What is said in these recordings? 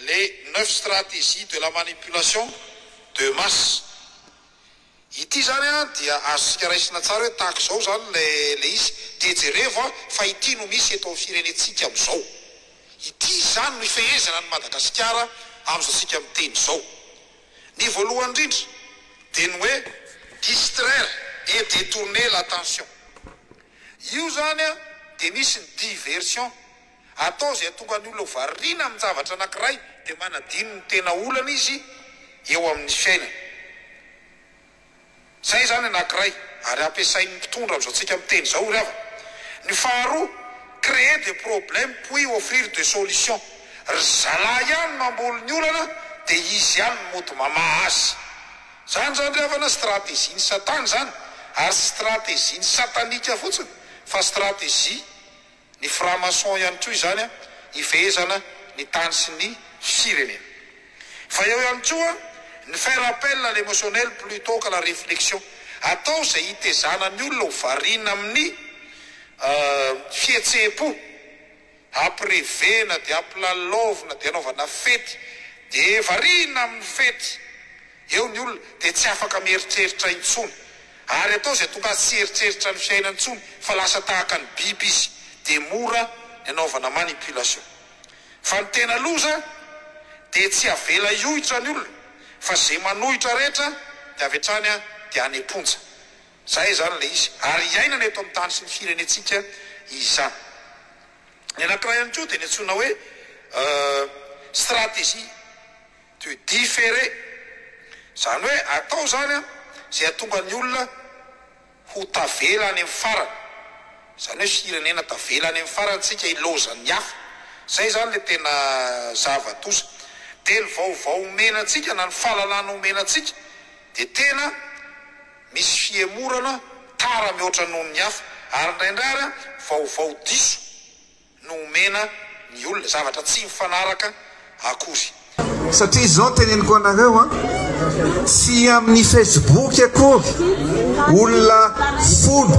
les 9 stratégies de la manipulation de masse. Ity zany dia azosika raisina tsara hoe tahaka zao zany le izy de jerevo fa ity no misy eto amin'ny firenetsika am'izao. Ity zany no ifehezana ny Madagasikara am'izao sika miteny zao. Ny voalohany indrindra de ny hoe distraire et détourner l'attention. Io zany de misy ny diversion atao zay tonga ny olona variana amin'ny zavatra anankiray de manadino ny tena olana izy eo amin'ny fiainana. Zay zany anankiray ary ampiasain'ny mpitondra am'izao tsika miteny zao ry hava. Ny faharoa, créer des problèmes puis offrir des solutions. Ry zala ihany mamboly ny olana de izy ihany mody mamaha azy. Zany zany ry havana stratégie ny satana zany, ary stratégie ny satanika fotsiny fa stratégie ny franc-maçon ihany koa izany ifehezana ny tany sy ny firenena. Fa eo ihany koa ny faire appel à l'émotionnel plutôt que la réflexion. Atao zay hitezana ny olona ho variana amin'ny fihetsepo, aprevena de ampilalaovina de anaovana fety de variana amin'ny fety. Eo ny olona de tsy afaka mieritreritra intsony. Ary atao zay tonga tsy eritreritra ny fiainana intsony fa lasa tahaka ny biby izy de mora ny anaovana manipulation. Fa ny tena loza de tsy avela iohitra ny olona fa zay manohitra rehetra de avy hatrany de aneponja. Zay zany le izy ary iainana eto amin'ny tany sy ny firenetsika izany. Ny anankiray ihany koa de ny antsoina hoe stratégie de différer. Zany hoe atao zany zay atonga ny olona ho tavela any amin'ny farany. Zany hoe firenena tavela any amin'ny farany tsika ilozany hafa. Zay zany le tena zava-doza. De ny vaovao omenantsika na ny fahalalana omenantsika de tena misy fiemorana tara mihoatra noho ny hafa ary indraindray vaovao diso no omena ny olona zavatra tsy mifanaraka akory. Satria zao teneniko anareo tsy amin'ny Facebook akory olona folo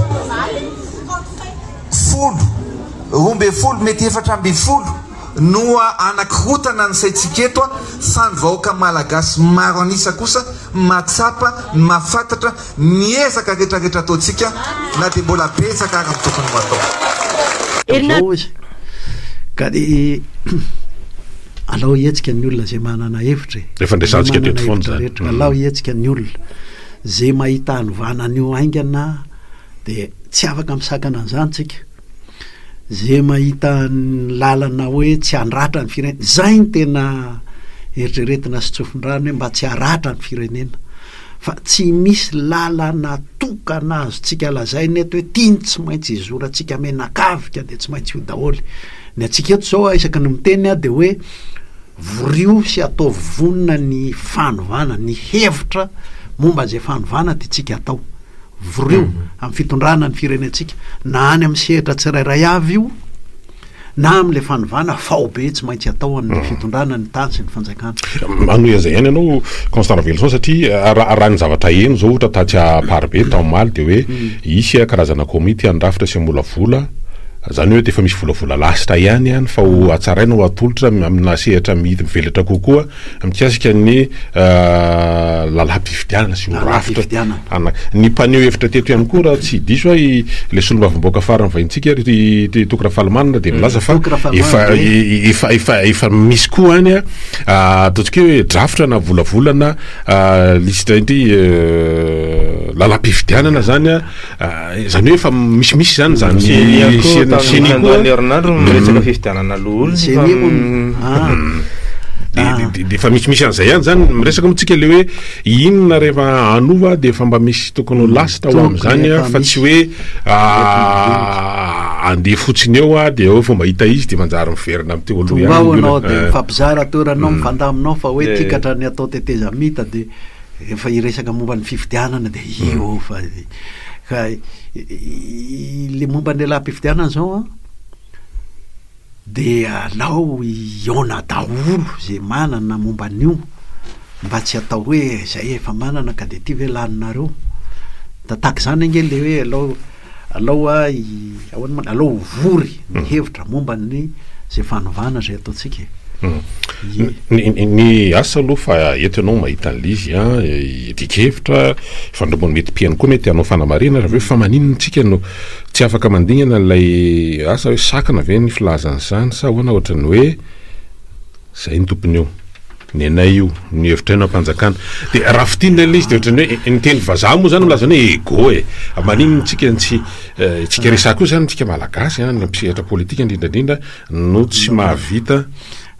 mety 400 noa anakrotana ny saitsika eto sany vahoaka malagasy maro anisa kosa matsapa mafantatra miezaka rehetrarehetra ataotsika na de mbola betsaka ary tokony atao. Ka de alao ietsika ny olona zay manana hevitra rehefa ndresantsika teto foana alao ietsika ny olona zay mahita hanovanan'io aingana de tsy afaka misakana an'izany tsika. Zay mahita lalana hoe tsy handratra ny firenena, zay ny tena eritreretina sy tsofindrano hoe mba tsy haratra ny firenena. Fa tsy misy lalana tokana azotsika lazainy eto hoe tiany tsy maintsy izorantsika menakavika de tsy maintsy io daholy. Ny atsika eto zao isaky ny miteny de hoe vorio sy atao vonina ny fanovana, ny hevitra momba zay fanovana de tsika atao vorio amin'ny fitondrana ny firenentsika na any amin'ny sehatra tsirairay avy io na amin'le fanovana faobe tsy maintsy atao amin'ny fitondrana ny tany sy ny fanjakana. Manohy zay ihany ianao Constant Ravelson satria raha ny zavatra eno zao ohatra taty Aparibe taomaly de hoe isy karazana komity andrafitra sy molavola. Zany hoe efa misy volavola lasitra ihany fa ho atsaraina ho atolotra amina sehatra mivelatra kokoa mikasika ny lalam-pifidianana sy horafitra ny mpaneho hevitra teto ihany koa raha tsy diso le solombavam-boaka farany vahintsika tokora falimanana de milaza fa efa misy koa any ataontsika hoe drafitra na volavolana lisitra indry lalam-pifidianana zany zany hoe efa misimisy zany zany de fa misy an'izay ihany zany miresaka amitsika le hoe inona rehefa anova de fa mba misy tokony ho lasitra ho am'izany fa tsy hoe andeha fotsiny eo de eo fomba hita izy de manjary miverina am'ty olo anao de mifampizara toeranao mifandaminao fa hoe tikatra ny atao teteza mita de efa iresaka momba ny fifidianana de io fa le momba ny lalam-pifidianana zao de alao iona daholo zay manana momba an'io mba tsy atao hoe zay efa manana ka de ty velaninareo da taky zany ange le hoe alao vory ny hevitra momba ny zay fanovana zay ataotsika. ny asa aloha fa eto ianao mahita an'lizy dikevitra fandrambony mety piany koa mety anao fanamarina raha ve fa maninontsika no tsy afaka mandingana lay asa hoe sakana ve ny filazan'izany sa hoana ohatrany hoe zay ny tompony eo ny anay io ny hevitra ino ampanjakana de raha fitinina lay izy de ohatrany hoe nyteny vazaha moa zany milazany hoe ego maninontsika tsika resaka io zany tsika malagasy ny mpisehatra politika indrindrandrindra no tsy mahavita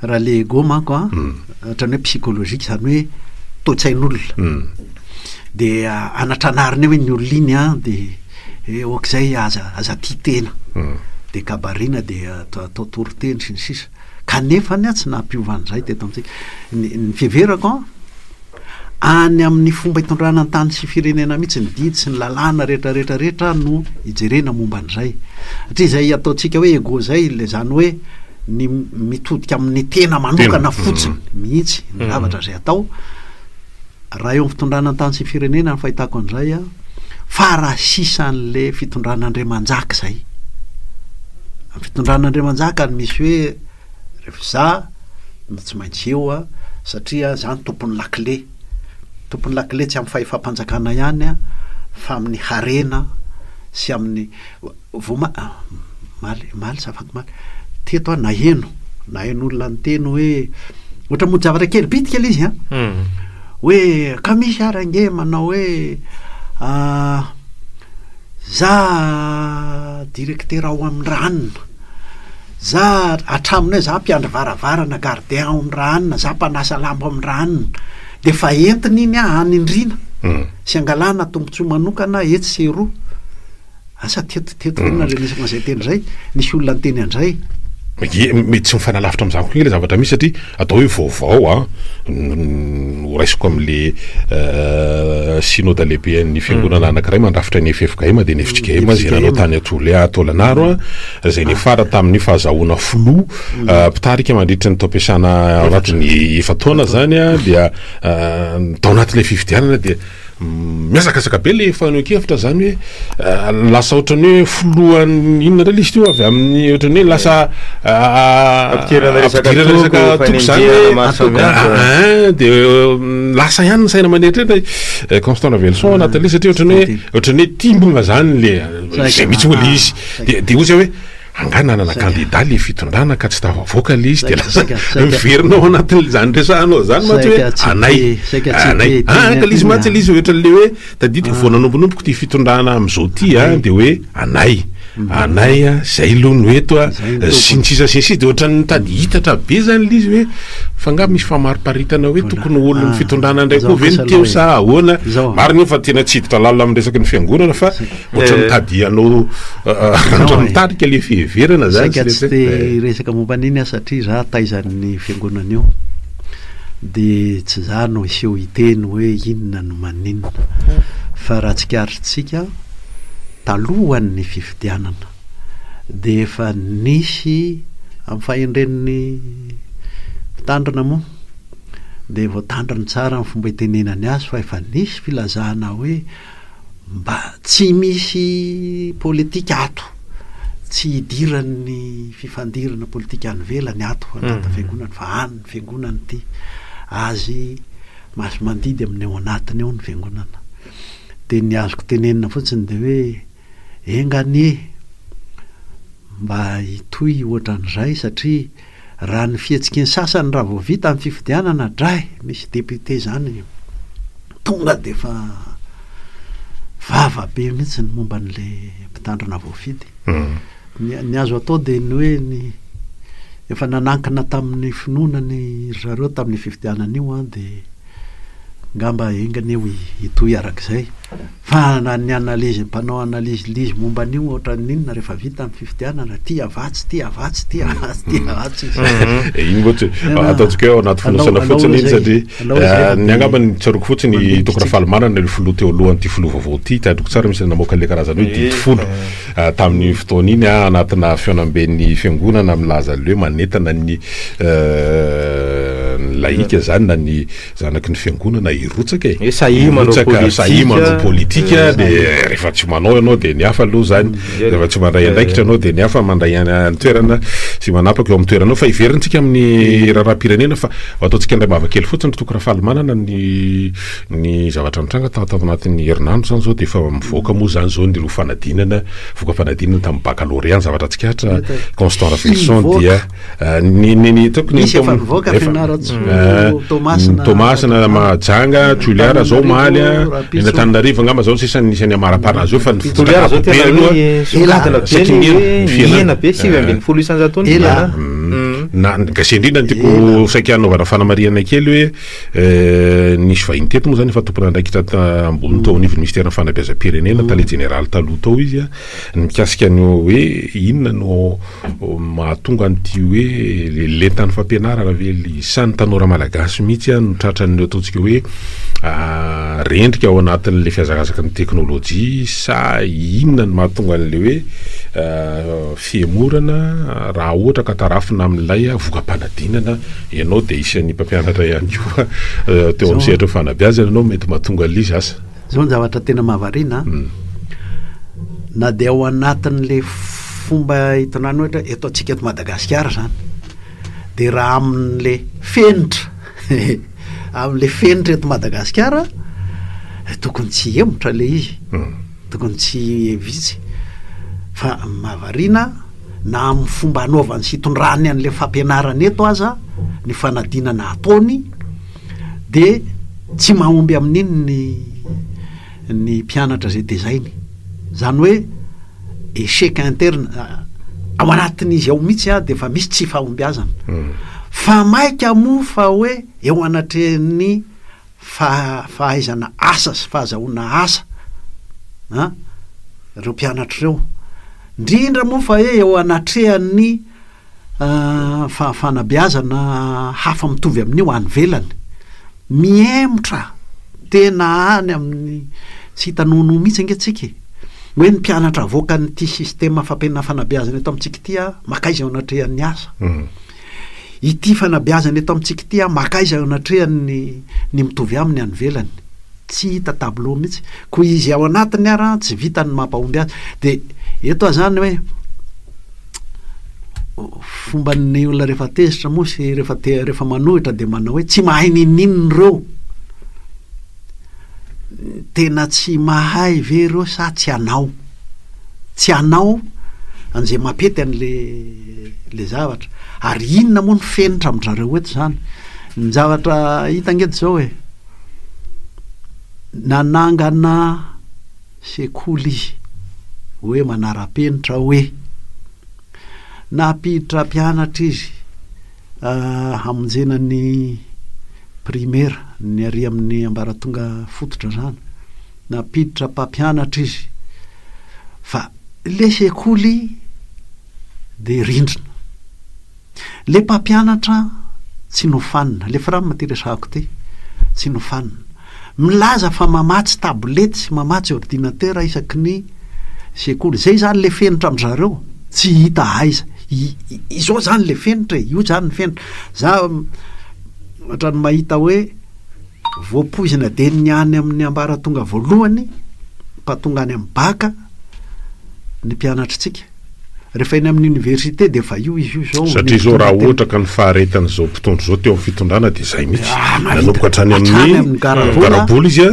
raha le ego manko ohatrany hoe psychologique zany hoe toe-tsain'olona de anatranariny hoe ny olona iny de okzay aza tia tena de kabarina de atao toroteny sy ny sisa kanefa ny tsy nampiovan'izay teto amitsika ny fiheverako any amin'ny fomba hitondrana ny tany sy firenena mihitsy ny didy sy ny lalàna rehetrarehetrarehetra no ijerena momba an'izay satria zay ataontsika hoe ego zay le zany hoe ny mitodika amin'ny tena manokana fotsiny mihitsy ny zavatra zay atao raha eo amin'ny fitondrana ny tany sy firenena ny fahitako an'izay farasisan'le fitondran'Andriamanjaka zay amin'ny fitondran'Andriamanjaka ny misy hoe rehefa za no tsy maintsy eo satria zany tompon'ny lakile tsy amin'ny fahefam-panjakana ihany fa amin'ny harena sy amin'ny maly safaky maly teto nahen'olona ny teny hoe ohatra mody zavatra kely bitika izy hoe ka misy arange manao hoe za directeur ao amin'ny ranona za atraminy hoe za mpiandry varavarana gardien ao amin'ny ranona za mpanasa lambo amin'ny ranona de fa entiny iny anindrina sy angalana tombontsoa manokana etsy sy roa asa teto na renesaka zay teny zay nisy olona ny teny an'izay mety tsy mifanalavitra am'izany koa le zavatra misy satria atao hoe vaovao raisiko am'le synode lehibe ny fiangonana anankiray mandrafitra ny efefika ema de nefitsika ema zay nanao tany atole ataolanaro zay nefara tamin'ny fahazahoana filoha mpitarika mandritra ny tao-piasana anatin'ny efataona zany dia tao anatin'ilay fividianana dia miasakasaka be le faneokevitra zany hoe lasa ohatrany hoe filohan inona ndray izy teo avy amin'ny ohatrany hoe lasa ampidirana resaka toko zany de lasa ihany ny saina manetrrehetra Constant Velson anatin'le satria ohatrany hoe timbona zany le zay mihitsy ola izy de ozy hoe anganana kandida le fitondrana ka tsy tavavoaka le izy de lasa miverinao anatin'le zany resahanao zany matsy hoe anay ka lizy matsy lizy ohatran'le hoe tadidika voananombonomboko ty fitondrana am'izao ty de hoe anay zay aloha no eto sinitsisa sinsisy de ohatrany tady hitatra be zany lizy hoe fa nga misy famariparitana hoe tokony olony fitondrana ndray koa ve ny teo sa ahoana mariny fa tena tsiditra lalina amin'ny resaky ny fiangonana fa ohatrany tadianao andramitarika le fiheverana zany tsy te resaka momba an'iny satria za taizan'ny fiangonana eo de tsy za no iseho hiteny hoe inona no maninona fa raha tsikaritrsika talohan'ny fifidianana de efa nisy amin'ny fahendren'ny mpitandrina moa de voatandriny tsara amin'ny fomba hitenenany azy fa efa nisy filazahana hoe mba tsy misy politika ato tsy hidiran'ny fifandirana politika any velany ato andata fiangonana fa any ny fiangonana ty azy maso mandidy amin'ny ao anatiny eo ny fiangonana de ny azoko tenenina fotsiny de hoe enganie mba hitoy ohatran'izay satria raha ny fihetsika ny sasany raha vao vita amin'ny fifidianana dray misy député zany tonga de fa vava be mihitsy ny momba n'le mpitandrina voafidy ny azo atao de ny hoe ny efa nanankina tamin'ny finoana ny zareo tamin'ny fifidianana io de ngamba engany eo hitoy arak'izay fa ny analyse mpanao analyse lizy momba an'io ohatran'inona rehefa vita amin'ny fifidianana ty avatsy iny ohatsy ataontsika eo anaty fonosana fotsiny iny satria ny angamba ny tsaroko fotsiny tokona falimanana le filoha teo alohan'ity filoha vaovao ty tadroko tsara misy namoaka le karazany hoe dity folo tamin'ny fotoana iny anatina fianamben'ny fiangonana milaza le hoe manetana ny laïque zany na ny zanaky ny fiangonana irotsaka sahimanao politika de rehefa tsy manao ianao de ny hafa aloha zany rehefa tsy mandray andraikitra anao de ny hafa mandray any toerana sy manapaka eo amin'ny toeranao fa iverintsika amin'ny raharam-pirenena fa ataontsika indray mavakely fotsiny toko raha falimanana ny zavatra mitranga tao anatin'ny herinandro zany zao de efa mivoaka moa zany zao ny fanadinana voka fanadinana tamin'ny baccalauréat zavatra tsikaatra Constant Rafelson dia ny tokony Tomasina Majanga Juliara zao maly eny Antananarivo angamba zao sisa nisany amaraparana zao fa Juliara zao tena fiena be 7 isanjatony na gasendrina tiako saika anaovana fanamariana kely hoe nisy vahiny teto moa zany fa tompona andraikitra ambony tao anivon'ny ministère fanabeazam-pirenena tale général taloha tao izy mikasika ny hoe inona no mahatonga an'ity hoe lentany fampianarana ve lisany tanora malagasy mihitsy no tratrany ataontsika hoe rendrika ao anatin'le fiazakazaka ny teknôlôjia sa inona no mahatonga an'le hoe fiemorana raha ohatra ka tarafina amin'ilay voka-panadinana ianao de isan'ny mpampianatra ihany koa teo amin'ny sehatra fanabeazana ianao mety mahatonga an'lizy asa zao ny zavatra tena mahavariana na de ao anatin'le fomba hitonany ohatra eto antsika eto Madagasikara zany de raha amin'le fenitra amin'le fenitra eto Madagasikara tokony tsy emotra le izy tokony tsy vitsy fa mahavariana na amin'ny fomba anaovany sy hitondrany an'le fampianarana eto aza ny fanadinana ataony de tsy mahomby amin'iny ny mpianatra zay dezainy zany hoe échec interne ao anatin'izy ao mihitsy de fa misy tsy fahombiazana fa maika moa fa hoe eo anatrehan'ny fahaizana asa sy fahazahoana asa reo mpianatra reo indrindra moa fa hoe eo anatrehan'ny fanabeazana hafa mitovy amin'io any velany miemotra tena any amin'ny tsy hitanono mihitsy angatsika hoe ny mpianatra avoaka nyity sistema fanabeazana eto amintsika ity makaiza ao anatrehan'ny asa ity fanabeazana eto amintsika ity makaiza ao anatrehan'ny mitovy aminy any velany tsy hita tableau mihitsy ko izy ao anatiny ara tsy vitany mampahomby azy de eto zany hoe fomba ny olona rehefa tezitra moa sy rehefa manohitra de manao hoe tsy mahay ninnininy reo tena tsy mahay ve reo sa tsy anao an'izay mapety an'le zavatra ary inona moa ny fenitra amin'zareo eto zany ny zavatra hita angety zao hoe nanangana sekoly izy hoe manara-penitra hoe napiditra mpianatra izy hamonjenany primaire ny ary amin'ny ambaratonga fototra zany napiditra mpampianatra izy fa le sekoly de rindrina le mpampianatra tsy nofanina le frama ty resahako ty tsy nofanina milaza fa mamatsy tablety sy mamatsy ordinateur isaky ny sekoly zay zany le fenitra am'zareo tsy hita aiza izao zany le fenitra io zany ny fenitra za ohatrany mahita hoe voapoizina de ny any amin'ny ambaratonga voalohany mpatonga any amin'ny baka ny mpianatritsika rehefa eny amin'ny université de fa io izy io zao satria zao raha ohatra ka ny faharetana zao mpitondro zao teo amin'ny fitondrana de zay mihitsy nanomboka hatrany amin'ny garaboly izy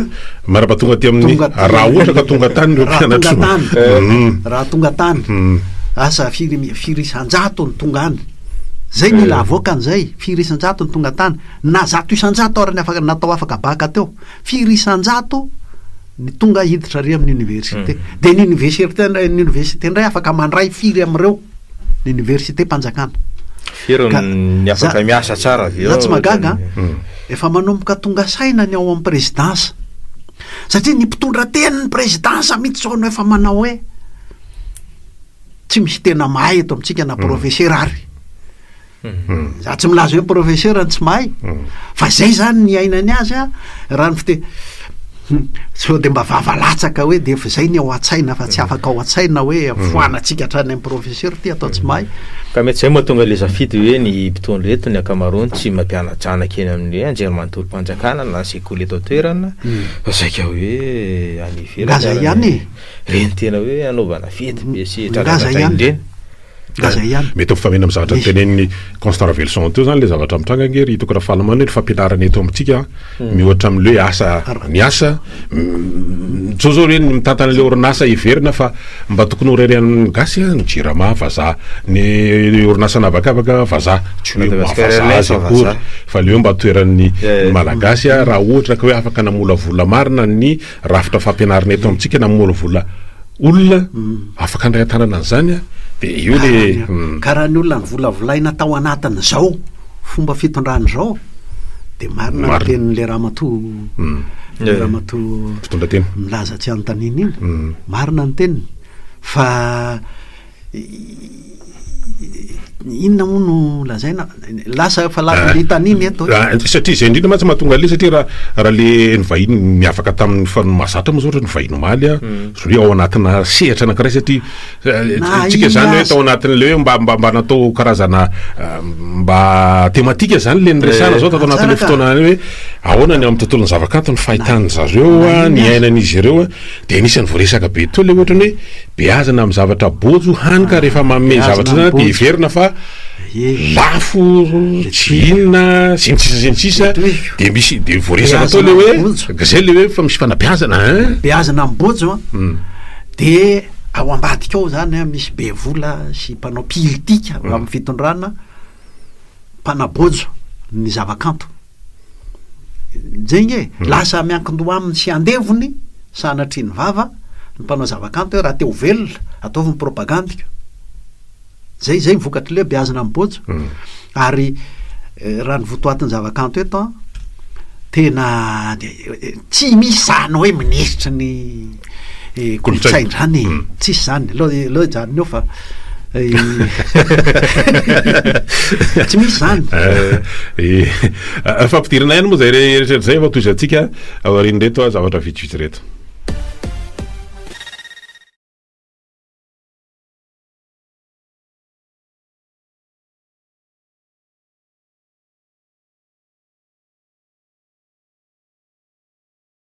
marapatonga ty amin'ny raha ohatra ka tonga tany reo mpianatra raha tonga tany asa firisan-jato ny tonga any zay mila avoaka an'izay firisan-jato ny tonga tany na 100 arany afaka natao afaka baka teo firisan-jato ny tonga hiditra re amin'ny université de ny université ndray afaka mandray firy am'ireo ny université mpanjakana ny afaka miasa tsara za tsy magaga efa manomboka tonga saina ny ao amin'ny présidence satria ny mpitondra teny ny présidence mihitsy zao no efa manao hoe tsy misy tena mahay eto amintsika na professeur ary za tsy milaza hoe professeur ny tsy mahay fa zay zany ny ainany azy raha ny so de mba vavalatsaka hoe de fa zay ny ao a-tsaina fa tsy afaka ao a-tsaina hoe foanatsika hatrany amin'ny professeur ty atao tsy mahay ka mety zay moa tonga le zafidy hoe ny mpitondro eto ny akamaroany tsy mampianatranaky eny amin'ny hoe anjerimanontolo-panjakana na sekoly eto toerana fa saika hoe any gaza ihany reny tena hoe anaovana fety mesy gaza ihany gaza ihany mety mifamena amin'ny zavatra teneniny Constant Ravelson teo zany le zavatra mitranga ngery hitako raha fahalamana hoe fampianarana eto amintsika mihoatra amin'le hoe asa ny asa so zao hoe mitantana le orinasa iverina fa mba tokony horerean'ny gasy ny jirama vazaha ny orinasa navakavaka vazaha tsy hoe mavazaha azy akory fa le hoe mba toeran'ny malagasy raha ohatra ka hoe afaka namolavola marina ny rafitra fampianarana eto amintsika namolavola olona afaka andray an-tanana an'izany de io le karaha ny olona ny volavolaina tao anatiny zao fomba fitondrany zao de marina ny tenin'le ramatoa le ramatoa fitondra teny milaza tsy anotaniny iny marina ny teniny fa inona moa no lazaina lasa fa lafitaniny eto satria zay indrindra matsy mahatonga le satria raha le nyvahiny miafaka tamin'ny mahazatra moa zao ohatra nyvahiny omaly a hoe ao anatina sehatra anankiray satria tsika zany hoe tao anatin'le hoe mba natao karazana mba tematika zany le nyresana zao tatao anatin'le fotoana hoe ahoana ny amin'ny tontolon'ny zavakanto ny fahitany zareo a ny ainan'izy ireo a de anisany voaresaka be to le ohatra ny hoe beazana amin'ny zavatra bojo hanika rehefa manome zavatra zany de iverina fa lafo tsy inona zentsisa de misy de voaresaka atao le hoe zay le hoe fa misy fanabeazana beazana ambojo a de ao ambadika ao zany a misy be vola sy mpanao politika amin'ny fitondrana mpanabojo ny zavakanto zegny e lasa miankindoha aminy sy andevony sanatry ny vava ny mpanao zavakanto hoe raha teo velona ataoviny propagandika zay mivokatry le beazana ambojo ary raha ny votoatin'ny zavakanto eto a tena tsy misy zany hoe minisitry ny kolotsainy zany tsisy zany lo zany eo fa tsy misy zany fampidirana ihany moa zay rehetrarehetra zay fa toy izantsika aoriany reto a zavatra vitsivitsy reto